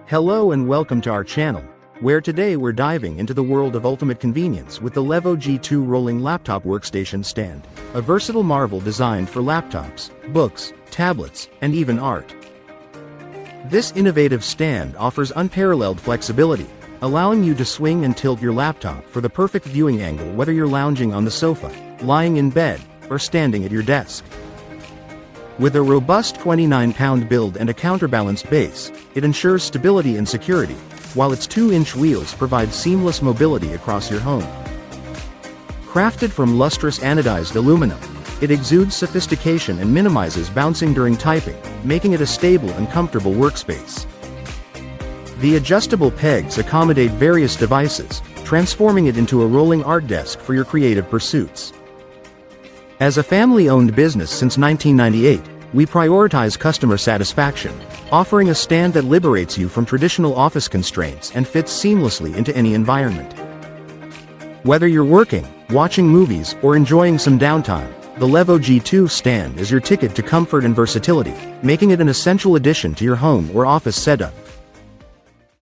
Hello and welcome to our channel, where today we're diving into the world of ultimate convenience with the LEVO G2 rolling laptop workstation stand, a versatile marvel designed for laptops, books, tablets, and even art. This innovative stand offers unparalleled flexibility, allowing you to swing and tilt your laptop for the perfect viewing angle whether you're lounging on the sofa, lying in bed, or standing at your desk. With a robust 29-pound build and a counterbalanced base, it ensures stability and security, while its 2-inch wheels provide seamless mobility across your home. Crafted from lustrous anodized aluminum, it exudes sophistication and minimizes bouncing during typing, making it a stable and comfortable workspace. The adjustable pegs accommodate various devices, transforming it into a rolling art desk for your creative pursuits. As a family-owned business since 1998, we prioritize customer satisfaction, offering a stand that liberates you from traditional office constraints and fits seamlessly into any environment. Whether you're working, watching movies, or enjoying some downtime, the LEVO G2 stand is your ticket to comfort and versatility, making it an essential addition to your home or office setup.